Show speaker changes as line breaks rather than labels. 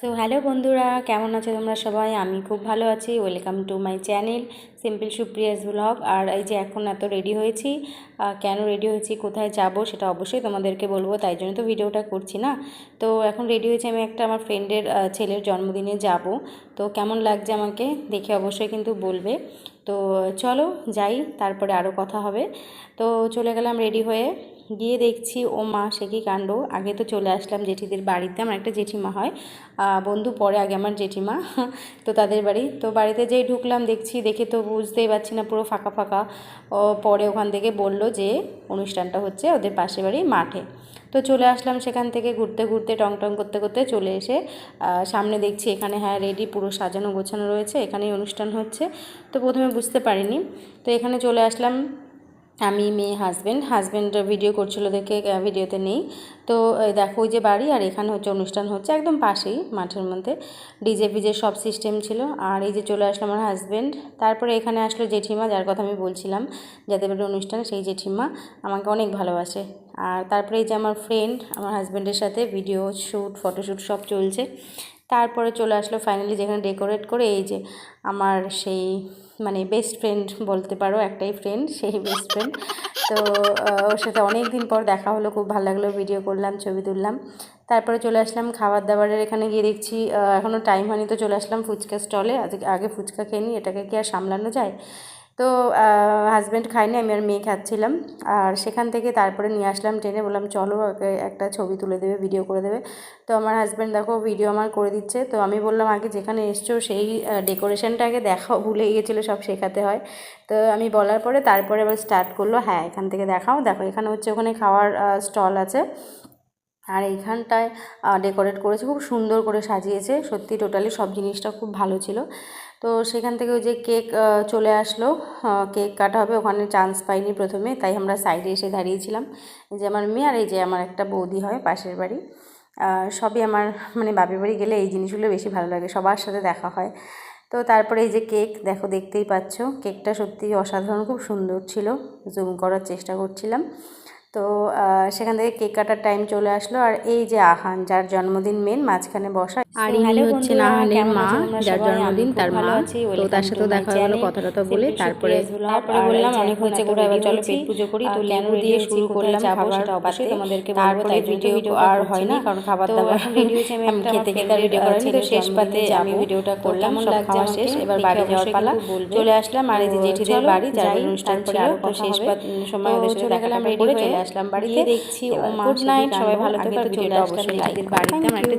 So hello বন্ধুরা, কেমন আছো তোমরা সবাই? আমি খুব ভালো আছি। Welcome to my channel simple Supriya's blog. আর এই যে এখন এত রেডি হয়েছি, কেন রেডি হয়েছি, কোথায় যাব সেটা অবশ্যই তোমাদেরকে বলবো, তাই জন্য তো ভিডিওটা করছি না। তো এখন রেডি হয়েছি, আমি একটা আমার ফ্রেন্ডের ছেলের জন্মদিনে যাব। তো কেমন লাগছে আমাকে দেখে অবশ্যই কিন্তু বলবে। তো চলো যাই, তারপরে আরও কথা হবে। তো চলে গেলাম রেডি হয়ে, গিয়ে দেখছি ও মা সে কি কাণ্ড। আগে তো চলে আসলাম জেঠিদের বাড়িতে, আমার একটা জেঠিমা হয় বন্ধু, পরে আগে আমার জেঠিমা তো তাদের বাড়ি। তো বাড়িতে যেই ঢুকলাম দেখছি, দেখে তো বুঝতেই পারছি না, পুরো ফাঁকা ফাঁকা। পরে ওখান থেকে বললো যে অনুষ্ঠানটা হচ্ছে ওদের পাশের বাড়ির মাঠে। তো চলে আসলাম সেখান থেকে, ঘুরতে ঘুরতে টং টং করতে করতে চলে এসে সামনে দেখছি এখানে হ্যাঁ রেডি, পুরো সাজানো গোছানো রয়েছে, এখানেই অনুষ্ঠান হচ্ছে। তো প্রথমে বুঝতে পারিনি, তো এখানে চলে আসলাম আমি, মেয়ে, হাজব্যান্ড ভিডিও করছিল দেখে ভিডিওতে নেই। তো দেখো ওই যে বাড়ি, আর এখানে হচ্ছে অনুষ্ঠান হচ্ছে একদম পাশেই মাঠের মধ্যে, ডিজে ফিজে সব সিস্টেম ছিল। আর এই যে চলে আসলো আমার হাজব্যান্ড। তারপরে এখানে আসলো জেঠিমা, যার কথা আমি বলছিলাম যাদের বাড়ির অনুষ্ঠান, সেই জেঠিমা আমাকে অনেক ভালোবাসে। আর তারপরে এই যে আমার ফ্রেন্ড, আমার হাজব্যান্ডের সাথে ভিডিও শ্যুট ফটোশ্যুট সব চলছে। তারপরে চলে আসলো ফাইনালি যেখানে ডেকোরেট করে, এই যে আমার সেই মানে বেস্ট ফ্রেন্ড বলতে পারো, একটাই ফ্রেন্ড, সেই বেস্ট ফ্রেন্ড। তো ওর সাথে অনেক দিন পর দেখা হলো, খুব ভালো লাগলো, ভিডিও করলাম, ছবি তুললাম। তারপরে চলে আসলাম খাবার দাবারের এখানে, গিয়ে দেখছি এখনও টাইম হয়নি, তো চলে আসলাম ফুচকা স্টলে। আগে ফুচকা খেয়ে নিই, এটাকে কি আর সামলানো যায়। তো হাজব্যান্ড খায়নি, আমি আর মেয়ে খাচ্ছিলাম। আর সেখান থেকে তারপরে নিয়ে আসলাম টেনে, বললাম চলো একটা ছবি তুলে দেবে, ভিডিও করে দেবে। তো আমার হাজব্যান্ড দেখো ভিডিও আমার করে দিচ্ছে। তো আমি বললাম আগে যেখানে এসছো সেই ডেকোরেশনটা আগে দেখাও, ভুলে গিয়েছিলো, সব শেখাতে হয়। তো আমি বলার পরে তারপরে আবার স্টার্ট করলো, হ্যাঁ এখান থেকে দেখাও, দেখো এখানে হচ্ছে ওখানে খাওয়ার স্টল আছে। আর এইখানটায় ডেকোরেট করেছে, খুব সুন্দর করে সাজিয়েছে, সত্যি টোটালি সব জিনিসটা খুব ভালো ছিল। তো সেখান থেকে ওই যে কেক চলে আসলো, কেক কাটা হবে, ওখানে চান্স পাইনি প্রথমে, তাই আমরা সাইডে এসে দাঁড়িয়েছিলাম। এই যে আমার মেয়ে, আর এই যে আমার একটা বৌদি হয় পাশের বাড়ি। সবই আমার মানে বাপের বাড়ি গেলে এই জিনিসগুলো বেশি ভালো লাগে, সবার সাথে দেখা হয়। তো তারপরে এই যে কেক দেখো, দেখতেই পাচ্ছ, কেকটা সত্যি অসাধারণ, খুব সুন্দর ছিল, জুম করার চেষ্টা করছিলাম। তো সেখান থেকে কেক কাটার টাইম চলে আসলো। আর এই যে আহান, যার জন্মদিন মেন, মাঝখানে বসা, আর ইনি হচ্ছেন আহানের মা, যার জন্মদিন তার মা। তো তার সাথেও দেখা হলো, কথাটা তো বলে তারপরে বললাম অনেক হয়েছে ঘোরা, এবার চলো পেট পুজো করি। তো লেবু দিয়ে শুরু করলাম খাবার, সেটা অবশ্যই তোমাদেরকে বলবো, তাই ভিডিও আর হয় না, কারণ খাবার দাবার রেডি হয়েছে, আমি খেতে খেতে ভিডিও করিনি। তো শেষ পাতে আমি ভিডিওটা করলাম, সব খাওয়া শেষ, এবার বাড়ি যাওয়ার পালা, চলে আসলাম। আর এই যে জেঠিদের বাড়ি, যার অনুষ্ঠান ছিল, তো শেষ সময় ওদের সাথে দেখা করে চলে আসলাম বাড়িতে। দেখছি ও মা, গুড নাইট, সবাই ভালো থেকো, ভিডিওটা অবশ্যই লাইক করো। Thank you.